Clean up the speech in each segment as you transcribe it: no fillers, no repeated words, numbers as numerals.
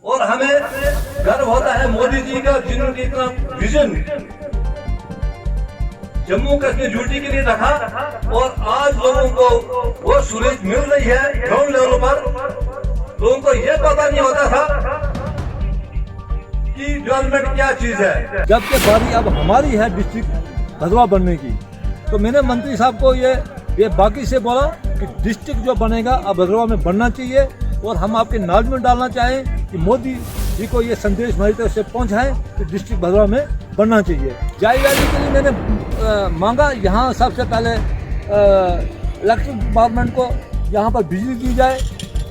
और हमें गर्व होता है मोदी जी का, जिन्होंने इतना विजन जम्मू कश्मीर यूटी के लिए रखा और आज लोगों को वो सहूलियत मिल रही है ग्राउंड लेवल पर। लोगों को ये पता नहीं होता था कि डेवलपमेंट क्या चीज है। जबकि बारी अब हमारी है डिस्ट्रिक्ट भदरवा बनने की, तो मैंने मंत्री साहब को ये बाकी से बोला कि डिस्ट्रिक्ट जो बनेगा अब भदरवा में बनना चाहिए। और हम आपके नॉलेज में डालना चाहें कि मोदी जी को ये संदेश हमारी तरफ से पहुंचाएं कि डिस्ट्रिक्ट भदरवा में बनना चाहिए। जाई वैली के लिए मैंने मांगा, यहाँ सबसे पहले इलेक्ट्रिक डिपार्टमेंट को यहाँ पर बिजली दी जाए,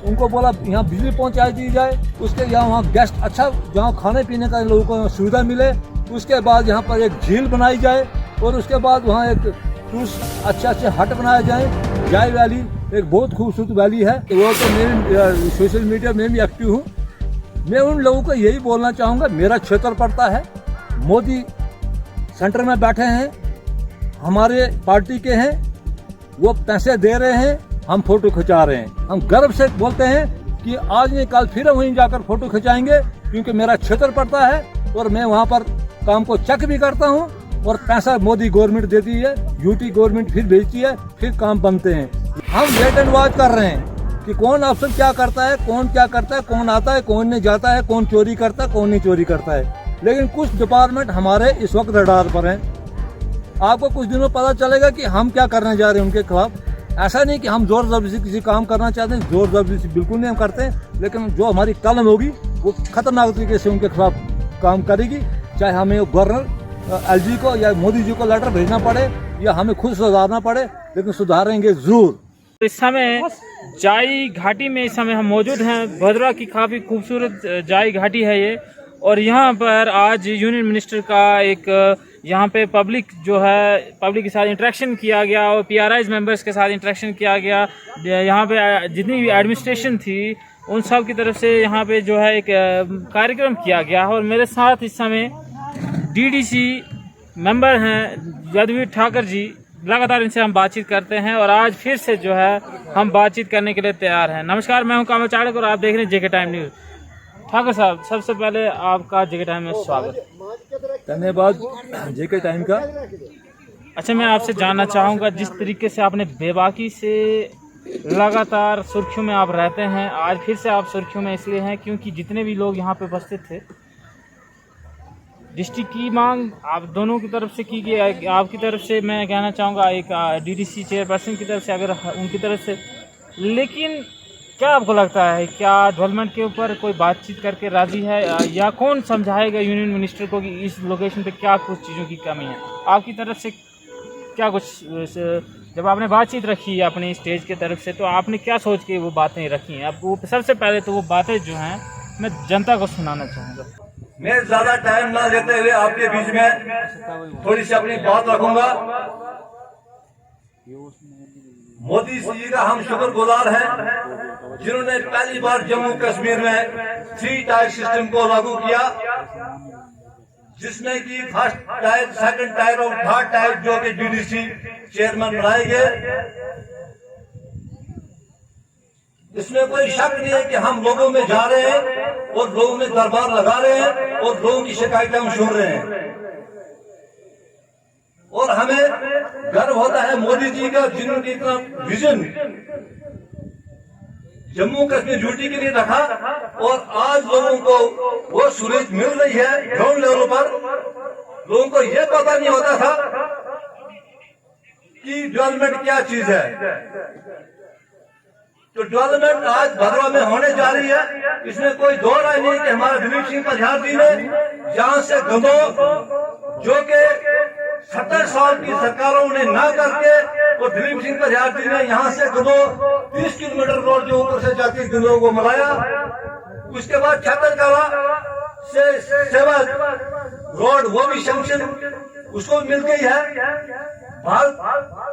उनको बोला यहाँ बिजली पहुँचा दी जाए। उसके यहाँ वहाँ गेस्ट अच्छा जहाँ खाने पीने का लोगों को सुविधा मिले। उसके बाद यहाँ पर एक झील बनाई जाए और उसके बाद वहाँ एक टूरिस्ट अच्छे हट बनाए जाए। जाई वैली एक बहुत खूबसूरत वैली है। वो तो मेरे सोशल मीडिया में भी एक्टिव हूँ। मैं उन लोगों को यही बोलना चाहूँगा, मेरा क्षेत्र पड़ता है, मोदी सेंटर में बैठे हैं, हमारे पार्टी के हैं, वो पैसे दे रहे हैं, हम फोटो खिंचा रहे हैं। हम गर्व से बोलते हैं कि आज नहीं कल फिर वहीं जाकर फोटो खिंचाएंगे, क्योंकि मेरा क्षेत्र पड़ता है और मैं वहाँ पर काम को चेक भी करता हूँ और पैसा मोदी गवर्नमेंट देती है, यूटी गवर्नमेंट फिर भेजती है, फिर काम बनते हैं। हम वेट एंड वॉच कर रहे हैं कि कौन अफसर क्या करता है, कौन क्या करता है, कौन आता है, कौन नहीं जाता है, कौन चोरी करता है, कौन नहीं चोरी करता है। लेकिन कुछ डिपार्टमेंट हमारे इस वक्त रडार पर हैं। आपको कुछ दिनों पता चलेगा कि हम क्या करने जा रहे हैं उनके खिलाफ। ऐसा नहीं कि हम जोर जबरदस्ती किसी काम करना चाहते हैं, जोर जबरदस्ती बिल्कुल नहीं हम करते हैं, लेकिन जो हमारी कलम होगी वो खतरनाक तरीके से उनके खिलाफ काम करेगी। चाहे हमें गवर्नर एलजी को या मोदी जी को लेटर भेजना पड़े या हमें खुद सुधारना पड़े, लेकिन सुधारेंगे जरूर। इस समय जाई घाटी में इस समय हम मौजूद हैं। भदरवा की काफ़ी खूबसूरत जाई घाटी है ये, और यहाँ पर आज यूनियन मिनिस्टर का एक यहाँ पे पब्लिक जो है, पब्लिक के साथ इंटरेक्शन किया गया और पीआरआईज मेंबर्स के साथ इंटरेक्शन किया गया। यहाँ पे जितनी भी एडमिनिस्ट्रेशन थी उन सब की तरफ से यहाँ पे जो है एक कार्यक्रम किया गया। और मेरे साथ इस समय डीडीसी मेंबर हैं यदुवीर ठाकर जी। लगातार इनसे हम बातचीत करते हैं और आज फिर से जो है हम बातचीत करने के लिए तैयार हैं। नमस्कार, मैं हूं कामल चाड़क और आप देख रहे हैं जेके टाइम न्यूज़। ठाकर साहब, सबसे पहले आपका जेके टाइम में स्वागत। धन्यवाद जेके टाइम का। अच्छा, मैं आपसे जानना चाहूँगा, जिस तरीके से आपने बेबाकी से लगातार सुर्खियों में आप रहते हैं, आज फिर से आप सुर्खियों में इसलिए हैं क्योंकि जितने भी लोग यहाँ पे उपस्थित थे, डिस्ट्रिक्ट की मांग आप दोनों की तरफ से की गई। आपकी तरफ से मैं कहना चाहूँगा एक डीडीसी चेयरपर्सन की तरफ से, अगर उनकी तरफ से, लेकिन क्या आपको लगता है क्या डेवलपमेंट के ऊपर कोई बातचीत करके राजी है, या कौन समझाएगा यूनियन मिनिस्टर को कि इस लोकेशन पे क्या कुछ चीज़ों की कमी है? आपकी तरफ से क्या कुछ, जब आपने बातचीत रखी अपनी स्टेज के तरफ से, तो आपने क्या सोच के वो बातें रखी हैं? अब वो सबसे पहले तो वो बातें जो हैं मैं जनता को सुनाना चाहूँगा। मैं ज्यादा टाइम ना लेते हुए आपके बीच में थोड़ी सी अपनी बात रखूंगा। मोदी जी का हम शुक्रगुजार हैं, जिन्होंने पहली बार जम्मू कश्मीर में 3 टायर सिस्टम को लागू किया, जिसमें कि फर्स्ट टायर, सेकंड टायर और थर्ड टायर जो कि डीडीसी चेयरमैन बनाए गए। इसमें कोई शक नहीं है कि हम लोगों में जा रहे हैं और लोगों में दरबार लगा रहे हैं और लोगों की शिकायतें हम सुन रहे हैं। और हमें गर्व होता है मोदी जी का, जिन्होंने इतना विजन जम्मू कश्मीर यूटी के लिए रखा और आज लोगों को वो सहूलियत मिल रही है ग्राउंड लेवल पर। लोगों को ये पता नहीं होता था कि डेवलपमेंट क्या चीज है। तो डेवलपमेंट आज भदरवा में होने जा रही है, इसमें कोई दो राय नहीं कि हमारे दिलीप सिंह पधार जी ने जहां से गंदो, जो कि 70 साल की सरकारों ने ना करके, और दिलीप सिंह पधार जी ने यहाँ से गंदो 30 किलोमीटर रोड जो ऊपर से जाती गंदों को मिलाया। उसके बाद छतरकला से सेवा रोड वो भी सैंक्शन उसको मिल गई है।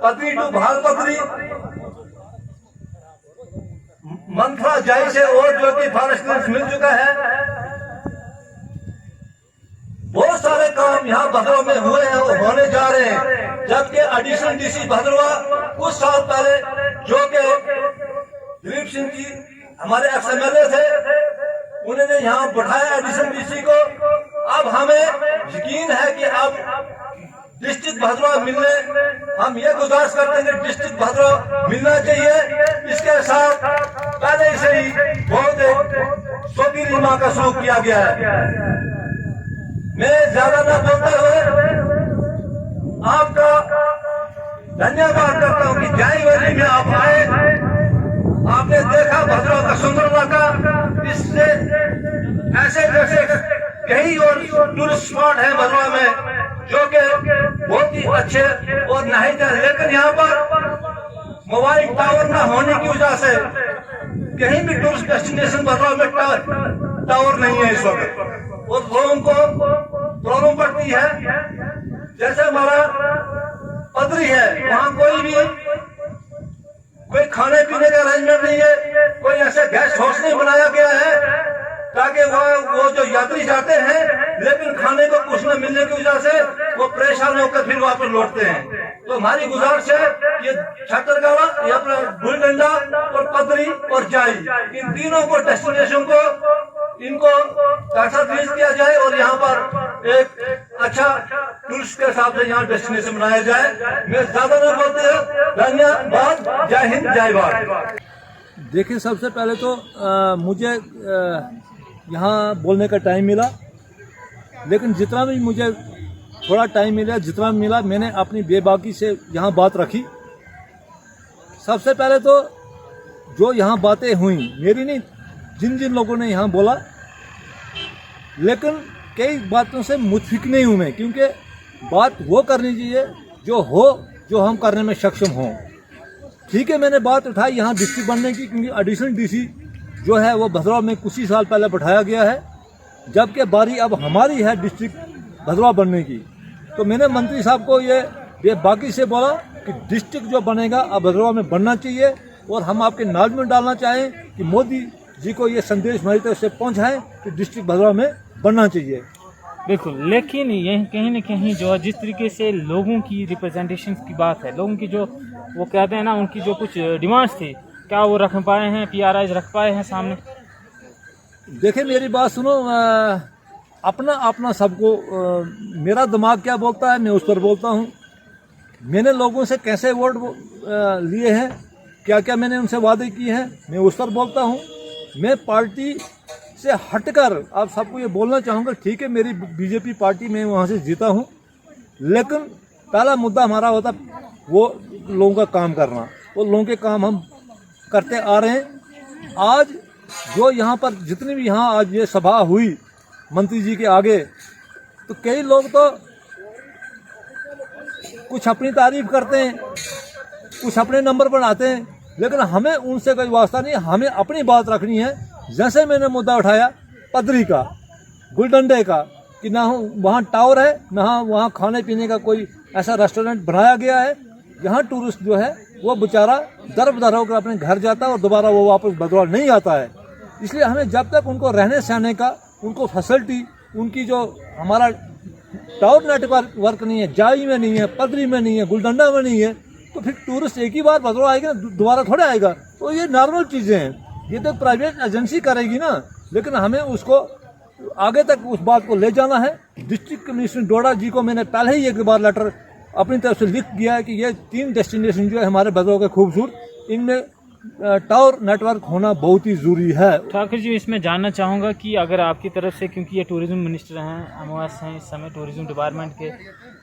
पत्री टू भालपत्री, मंथरा जाई से और जो कि फॉरेस्ट मिल चुका है। बहुत सारे काम यहाँ भदरवा में हुए हैं और होने जा रहे हैं। जबकि एडिशनल डीसी भदरवा कुछ साल पहले, जो कि दिलीप सिंह जी हमारे एक्स-एमएलए थे, उन्होंने यहाँ बढ़ाया एडिशन डीसी को। अब हमें यकीन है कि अब डिस्ट्रिक्ट भद्रवा मिलने, हम ये गुजारिश करते हैं कि डिस्ट्रिक्ट भद्रवा मिलना चाहिए। इसके साथ पहले से ही बहुत सोपीरी माँ का शौक किया गया है। मैं ज्यादा न बोलते हुए आपका धन्यवाद करता हूँ कि जाई वैली में आप आए, आपने देखा भद्रवा का सुंदर इलाका। इससे ऐसे जैसे कई और टूरिस्ट स्पॉट है भद्रवा में जो कि बहुत ही अच्छे और नहीं थे, लेकिन यहाँ पर मोबाइल टावर न होने की वजह से कहीं भी टूरिस्ट डेस्टिनेशन भद्रवा में टावर नहीं है इस वक्त, और लोगों को प्रॉब्लम पड़ती है। जैसे हमारा पदरी है, वहाँ कोई खाने पीने का अरेंजमेंट नहीं है, कोई ऐसे गेस्ट हाउस नहीं बनाया गया है ताकि वो जो यात्री जाते हैं लेकिन खाने को कुछ न मिलने की वजह से वो परेशान होकर फिर वापस लौटते हैं। तो हमारी गुजारिश है ये छतरगावा, ये अपना गुलडंडा और पदरी और जाई, इन तीनों को डेस्टिनेशन को इनको पैसा रिलीज किया जाए और यहाँ पर एक अच्छा टूरिस्ट के हिसाब से यहाँ डेस्टिनेशन बनाया जाए। मैं ज्यादा नहीं बोलते, धन्यवाद, जय हिंद, जय भारत। देखिए, सबसे पहले तो मुझे यहाँ बोलने का टाइम मिला, लेकिन जितना भी मुझे थोड़ा टाइम मिला, जितना मिला मैंने अपनी बेबाकी से यहाँ बात रखी। सबसे पहले तो जो यहाँ बातें हुई मेरी नहीं, जिन जिन लोगों ने यहाँ बोला, लेकिन कई बातों से मुतफिक नहीं हूँ मैं, क्योंकि बात वो करनी चाहिए जो हम करने में सक्षम हों। ठीक है, मैंने बात उठाई यहाँ डिस्ट्रिक्ट बनने की, क्योंकि एडिशनल डीसी जो है वो भद्रवा में कुछ ही साल पहले बैठाया गया है, जबकि बारी अब हमारी है डिस्ट्रिक्ट भद्रवा बनने की। तो मैंने मंत्री साहब को ये बाकी से बोला कि डिस्ट्रिक्ट जो बनेगा अब भद्रवा में बनना चाहिए, और हम आपके नाज में डालना चाहें कि मोदी जी को ये संदेश हमारी तरफ से पहुँचाएँ कि डिस्ट्रिक्ट भद्रवा में बनना चाहिए। बिल्कुल, लेकिन यही कहीं न कहीं जो जिस तरीके से लोगों की रिप्रेजेंटेशन की बात है, लोगों की जो वो कहते हैं ना, उनकी जो कुछ डिमांड्स थी, क्या वो रख पाए हैं, PRIs रख पाए हैं सामने? देखिए, मेरी बात सुनो, अपना अपना सबको मेरा दिमाग क्या बोलता है मैं उस पर बोलता हूँ। मैंने लोगों से कैसे वोट लिए हैं, क्या क्या मैंने उनसे वादे किए हैं, मैं उस पर बोलता हूँ। मैं पार्टी से हटकर आप सबको ये बोलना चाहूँगा, ठीक है मेरी बीजेपी पार्टी में वहाँ से जीता हूँ, लेकिन पहला मुद्दा हमारा होता वो लोगों का काम करना, वो लोगों के काम हम करते आ रहे हैं। आज जो यहाँ पर जितनी भी यहाँ आज ये सभा हुई मंत्री जी के आगे, तो कई लोग तो कुछ अपनी तारीफ करते हैं, कुछ अपने नंबर बनाते हैं, लेकिन हमें उनसे कोई वास्ता नहीं, हमें अपनी बात रखनी है। जैसे मैंने मुद्दा उठाया पदरी का, गुलडंडे का, कि ना वहाँ टावर है, ना वहाँ खाने पीने का कोई ऐसा रेस्टोरेंट बनाया गया है, यहाँ टूरिस्ट जो है वो बेचारा दर बदर होकर अपने घर जाता है और दोबारा वो वापस भद्रवा नहीं आता है। इसलिए हमें जब तक उनको रहने सहने का, उनको फैसिलिटी, उनकी जो हमारा टावर नेटवर्क नहीं है, जाई में नहीं है, पदरी में नहीं है, गुलडंडा में नहीं है, तो फिर टूरिस्ट एक ही बार भद्रवा आएगा ना, दोबारा थोड़ा आएगा। तो ये नॉर्मल चीज़ें हैं, ये तो प्राइवेट एजेंसी करेगी ना, लेकिन हमें उसको आगे तक उस बात को ले जाना है। डिस्ट्रिक्ट कमिश्नर डोडा जी को मैंने पहले ही एक बार लेटर अपनी तरफ से लिख दिया है कि ये 3 डेस्टिनेशन जो है हमारे भद्रवा के खूबसूरत, इनमें टावर नेटवर्क होना बहुत ही ज़रूरी है। ठाकुर जी, इसमें जानना चाहूँगा कि अगर आपकी तरफ से, क्योंकि ये टूरिज़्म मिनिस्टर हैं, MOS हैं इस समय टूरिज़्म डिपार्टमेंट के,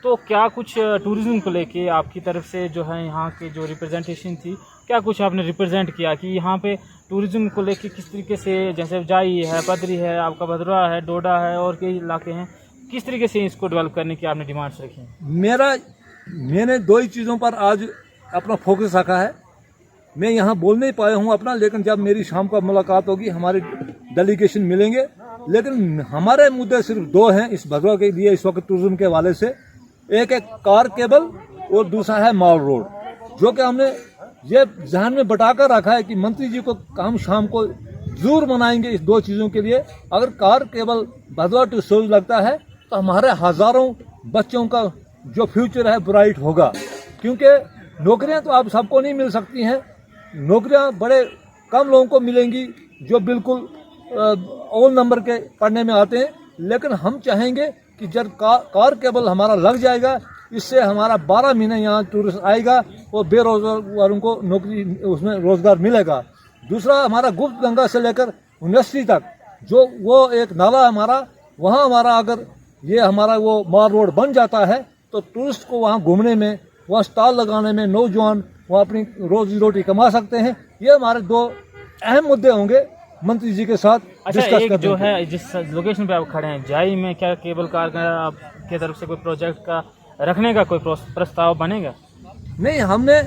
तो क्या कुछ टूरिज़्म को लेके आपकी तरफ से जो है यहाँ के जो रिप्रेजेंटेशन थी, क्या कुछ आपने रिप्रेजेंट किया कि यहाँ पे टूरिज़्म को लेके किस तरीके से, जैसे जाई है, पदरी है, आपका भद्रवा है, डोडा है और कई इलाके हैं, किस तरीके से इसको डेवलप करने की आपने डिमांड्स रखी हैं? मैंने 2 ही चीज़ों पर आज अपना फोकस रखा है। मैं यहाँ बोल नहीं पाया हूँ अपना, लेकिन जब मेरी शाम को मुलाकात होगी, हमारे डेलीगेशन मिलेंगे, लेकिन हमारे मुद्दे सिर्फ 2 हैं इस भद्रवा के लिए इस वक्त टूरिज्म के हवाले से। एक है कार केबल और दूसरा है माल रोड, जो कि हमने ये ध्यान में बटा कर रखा है कि मंत्री जी को हम शाम को जरूर मनाएंगे इस 2 चीज़ों के लिए। अगर कार केबल भद्रवा टू सोज लगता है तो हमारे हज़ारों बच्चों का जो फ्यूचर है ब्राइट होगा, क्योंकि नौकरियां तो आप सबको नहीं मिल सकती हैं, नौकरियां बड़े कम लोगों को मिलेंगी जो बिल्कुल अव्वल नंबर के पढ़ने में आते हैं, लेकिन हम चाहेंगे कि जब कार केबल हमारा लग जाएगा, इससे हमारा 12 महीने यहाँ टूरिस्ट आएगा और बेरोजगारों को नौकरी उसमें रोजगार मिलेगा। दूसरा, हमारा गुप्त गंगा से लेकर यूनिवर्सिटी तक जो वो एक नाला हमारा, वहाँ हमारा अगर ये हमारा वो मार रोड बन जाता है तो टूरिस्ट को वहाँ घूमने में, वहाँ स्टॉल लगाने में, नौजवान वहाँ अपनी रोजी रोटी कमा सकते हैं। ये हमारे दो अहम मुद्दे होंगे मंत्री जी के साथ अच्छा, डिस्कस एक करने जो के। है जिस लोकेशन पे आप खड़े हैं जाई में, क्या केबल कार का आपके तरफ से कोई प्रोजेक्ट का रखने का कोई प्रस्ताव बनेगा? नहीं, हमने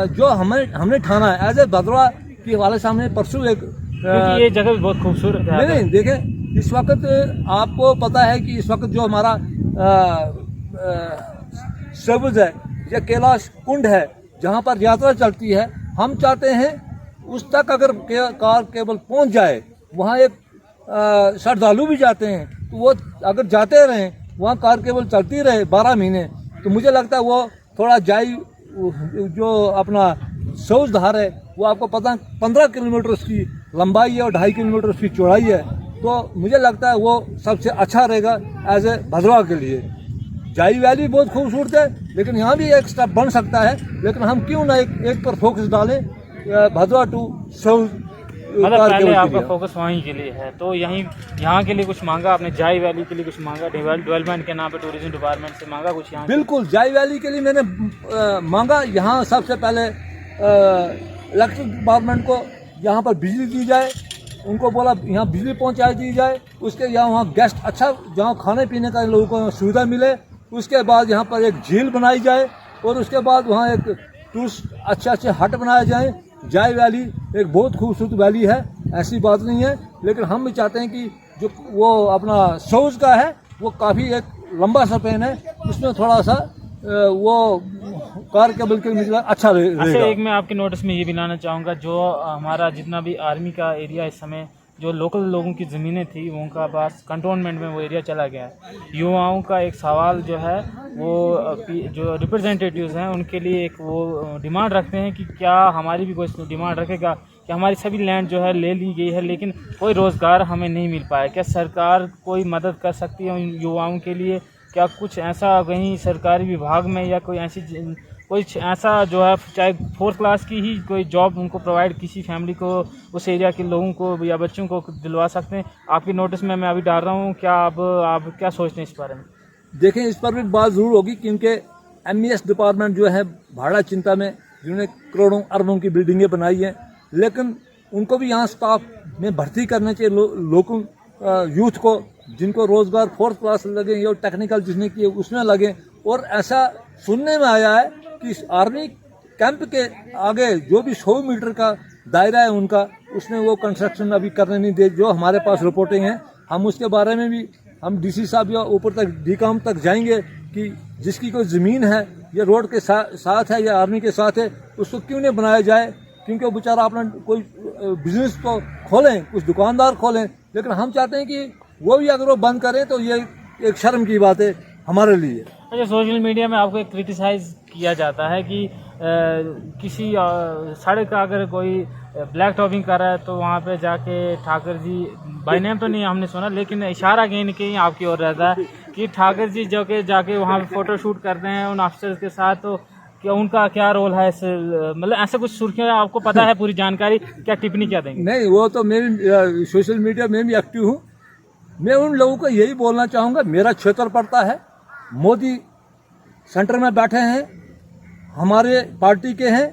जो हमने ठाना है एज ए भद्रवा की हवाले से, हमने परसों एक क्योंकि ये जगह भी बहुत खूबसूरत है। नहीं, देखें इस वक्त आपको पता है कि इस वक्त जो हमारा सबज है या कैलाश कुंड है जहाँ पर यात्रा चलती है, हम चाहते हैं उस तक अगर कार केबल पहुँच जाए, वहाँ एक श्रद्धालु भी जाते हैं तो वो अगर जाते रहें, वहाँ कार केबल चलती रहे 12 महीने, तो मुझे लगता है वो थोड़ा जाई जो अपना सौज धार है वो आपको पता 15 किलोमीटर उसकी लंबाई है और 2.5 किलोमीटर उसकी चौड़ाई है, तो मुझे लगता है वो सबसे अच्छा रहेगा एज ए भद्रवा के लिए। जाई वैली बहुत खूबसूरत है, लेकिन यहाँ भी एक स्टेप बन सकता है, लेकिन हम क्यों ना एक पर फोकस डालें, भद्रवा टू सौज। मतलब पहले आपका फोकस वहीं के लिए है, तो यहाँ के लिए कुछ मांगा आपने? जाई वैली के लिए कुछ मांगा? डेवलपमेंट के नाम पे टूरिज्म डिपार्टमेंट से मांगा कुछ यहाँ? बिल्कुल, जाई वैली के लिए मैंने मांगा। यहाँ सबसे पहले इलेक्ट्रिक डिपार्टमेंट को यहाँ पर बिजली दी जाए, उनको बोला यहाँ बिजली पहुँचा दी जाए, उसके यहाँ वहाँ गेस्ट अच्छा जहाँ खाने पीने का लोगों को सुविधा मिले, उसके बाद यहाँ पर एक झील बनाई जाए और उसके बाद वहाँ एक टूरिस्ट अच्छे हट बनाए जाएँ। जाई वैली एक बहुत खूबसूरत वैली है, ऐसी बात नहीं है, लेकिन हम भी चाहते हैं कि जो वो अपना सौज का है वो काफ़ी एक लंबा स्पैन है, उसमें थोड़ा सा वो कार केबल के लिए अच्छा रहेगा। अच्छा, एक मैं आपके नोटिस में ये भी लाना चाहूँगा, जो हमारा जितना भी आर्मी का एरिया इस समय, जो लोकल लोगों की ज़मीनें थी उनका पास कंटोनमेंट में वो एरिया चला गया है। युवाओं का एक सवाल जो है वो जो रिप्रेजेंटेटिव्स हैं उनके लिए एक वो डिमांड रखते हैं कि क्या हमारी भी कोई डिमांड रखेगा कि हमारी सभी लैंड जो है ले ली गई है लेकिन कोई रोज़गार हमें नहीं मिल पाया, क्या सरकार कोई मदद कर सकती है उन युवाओं के लिए? क्या कुछ ऐसा कहीं सरकारी विभाग में या कोई ऐसा जो है चाहे 4th क्लास की ही कोई जॉब उनको प्रोवाइड किसी फैमिली को, उस एरिया के लोगों को या बच्चों को दिलवा सकते हैं? आपकी नोटिस में मैं अभी डाल रहा हूँ, क्या आप क्या सोचते हैं इस बारे में? देखें, इस पर भी बात ज़रूर होगी, क्योंकि MES डिपार्टमेंट जो है भाड़ा चिंता में, जिन्होंने करोड़ों अरबों की बिल्डिंगें बनाई हैं, लेकिन उनको भी यहाँ स्टाफ में भर्ती करना चाहिए लोकल यूथ को, जिनको रोज़गार 4th क्लास लगे या टेक्निकल जिसने किए उसमें लगे। और ऐसा सुनने में आया है कि आर्मी कैंप के आगे जो भी 100 मीटर का दायरा है उनका, उसमें वो कंस्ट्रक्शन अभी करने नहीं दे। जो हमारे पास रिपोर्टिंग है, हम उसके बारे में भी हम DC साहब या ऊपर तक DCOM तक जाएंगे कि जिसकी कोई ज़मीन है या रोड के साथ है या आर्मी के साथ है, उसको क्यों नहीं बनाया जाए, क्योंकि वो बेचारा अपना कोई बिजनेस तो खोलें, कुछ दुकानदार खोलें, लेकिन हम चाहते हैं कि वो भी अगर वो बंद करें तो ये एक शर्म की बात है हमारे लिए। अच्छा, सोशल मीडिया में आपको क्रिटिसाइज़ किया जाता है कि किसी सड़क का अगर कोई ब्लैक टॉपिंग कर रहा है तो वहाँ पे जाके ठाकर जी, बाय नेम तो नहीं हमने सुना, लेकिन इशारा कहीं न कहीं आपकी ओर रहता है कि ठाकर जी जो के जाके वहाँ पे फ़ोटो शूट करते हैं उन अफसर के साथ, तो क्या उनका क्या रोल है? मतलब ऐसा कुछ सुर्खियाँ आपको पता है पूरी जानकारी, क्या टिप्पणी क्या देंगे? नहीं, वो तो मेरी सोशल मीडिया में भी एक्टिव हूँ। मैं उन लोगों को यही बोलना चाहूँगा, मेरा क्षेत्र पड़ता है, मोदी सेंटर में बैठे हैं, हमारे पार्टी के हैं,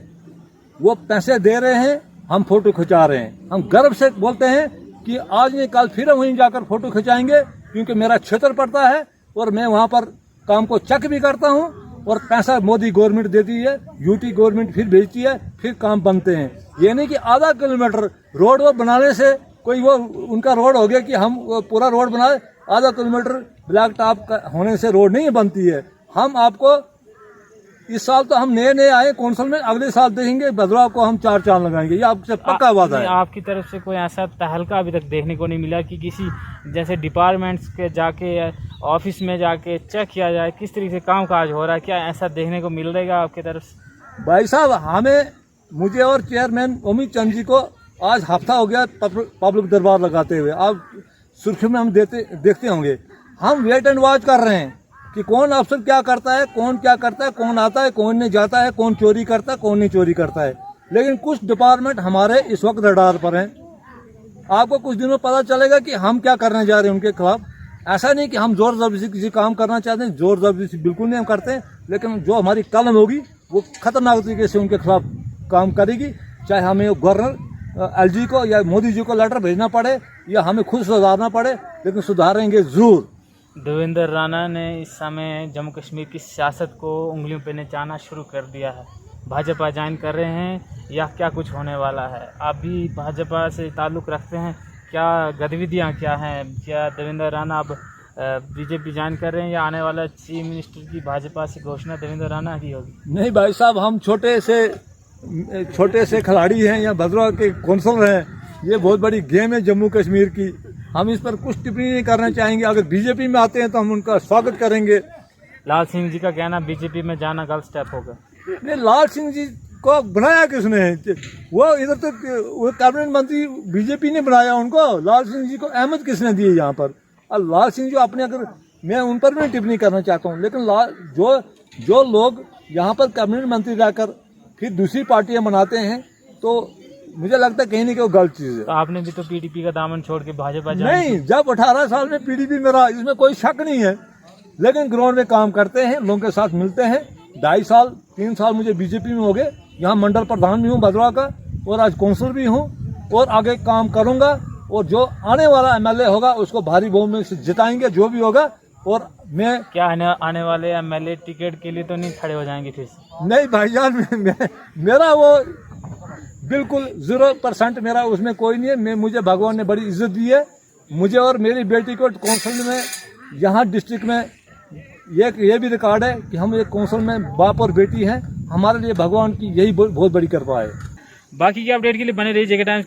वो पैसे दे रहे हैं, हम फोटो खिंचा रहे हैं। हम गर्व से बोलते हैं कि आज नहीं कल फिर वहीं जाकर फोटो खिंचाएंगे, क्योंकि मेरा क्षेत्र पड़ता है और मैं वहाँ पर काम को चेक भी करता हूँ और पैसा मोदी गवर्नमेंट देती है, यूटी गवर्नमेंट फिर भेजती है, फिर काम बनते हैं। ये नहीं कि आधा किलोमीटर रोड वो बनाने से कोई वो उनका रोड हो गया कि हम पूरा रोड बनाए, आधा किलोमीटर ब्लैक टॉप का होने से रोड नहीं बनती है। हम आपको इस साल तो हम नए आए कौंसिल में, अगले साल देखेंगे भद्रवा को हम 4 चांद लगाएंगे, ये आपसे पक्का वादा है। आपकी तरफ से कोई ऐसा तहलका अभी तक देखने को नहीं मिला कि किसी जैसे डिपार्टमेंट्स के जाके ऑफिस में जाके चेक किया जाए किस तरीके से काम काज हो रहा है, क्या ऐसा देखने को मिल रहेगा आपकी तरफ से? भाई साहब, मुझे और चेयरमैन अमित चंद जी को आज हफ्ता हो गया पब्लिक दरबार लगाते हुए। आप सुर्खियों में हम देखते होंगे। हम वेट एंड वॉच कर रहे हैं कि कौन अफसर क्या करता है, कौन क्या करता है, कौन आता है, कौन नहीं जाता है, कौन चोरी करता है, कौन नहीं चोरी करता है। लेकिन कुछ डिपार्टमेंट हमारे इस वक्त रडार पर हैं। आपको कुछ दिनों में पता चलेगा कि हम क्या करने जा रहे हैं उनके खिलाफ। ऐसा नहीं कि हम जोर जबरदस्ती किसी काम करना चाहते हैं, जोर जबरदस्ती बिल्कुल नहीं हम करते हैं, लेकिन जो हमारी कलम होगी वो खतरनाक तरीके से उनके खिलाफ काम करेगी। चाहे हमें गवर्नर एलजी को या मोदी जी को लेटर भेजना पड़े या हमें खुद सुधारना पड़े, लेकिन सुधारेंगे जरूर। देवेंद्र राणा ने इस समय जम्मू कश्मीर की सियासत को उंगलियों पे नचाना शुरू कर दिया है। भाजपा ज्वाइन कर रहे हैं या क्या कुछ होने वाला है? आप भी भाजपा से ताल्लुक़ रखते हैं, क्या गतिविधियां क्या हैं? क्या देवेंद्र राणा अब बीजेपी ज्वाइन कर रहे हैं या आने वाला चीफ मिनिस्टर की भाजपा से घोषणा देवेंद्र राणा की होगी? नहीं भाई साहब, हम छोटे से खिलाड़ी हैं या भद्रवाह के कौंसलर हैं। ये बहुत बड़ी गेम है जम्मू कश्मीर की। हम इस पर कुछ टिप्पणी नहीं करना चाहेंगे। अगर बीजेपी में आते हैं तो हम उनका स्वागत करेंगे। लाल सिंह जी का कहना बीजेपी में जाना गलत स्टेप होगा। नहीं, लाल सिंह जी को बनाया किसने? वो इधर तो वो कैबिनेट मंत्री बीजेपी ने बनाया उनको। लाल सिंह जी को अहमद किसने दिए यहाँ पर? और लाल सिंह जो अपने, अगर मैं उन पर भी टिप्पणी करना चाहता हूँ, लेकिन जो लोग यहाँ पर कैबिनेट मंत्री रहकर फिर दूसरी पार्टियां बनाते हैं तो मुझे लगता है कहीं ना कहीं गलत चीज़ है। तो आपने भी तो पीडीपी का दामन छोड़ के भाजपा नहीं, जब 18 साल में पीडीपी में रहा, इसमें कोई शक नहीं है, लेकिन ग्राउंड में काम करते हैं, लोगों के साथ मिलते हैं। 2.5 साल 3 साल मुझे बीजेपी में हो गए। यहाँ मंडल प्रधान भी हूँ भद्रवाह का, और आज कौंसलर भी हूँ, और आगे काम करूँगा। और जो आने वाला एमएलए होगा उसको भारी बहुमत से जिताएंगे, जो भी होगा। और मैं क्या आने वाले एमएलए टिकट के लिए तो नहीं खड़े हो जाएंगे फिर से? नहीं भाईजान, मेरा वो बिल्कुल 0% मेरा उसमें कोई नहीं है। मुझे भगवान ने बड़ी इज्जत दी है, मुझे और मेरी बेटी को कौंसिल में, यहाँ डिस्ट्रिक्ट में ये भी रिकॉर्ड है कि हम एक कौंसिल में बाप और बेटी हैं। हमारे लिए भगवान की यही बहुत बड़ी कृपा है। बाकी की अपडेट के लिए बने रहिए जेके टाइम्स के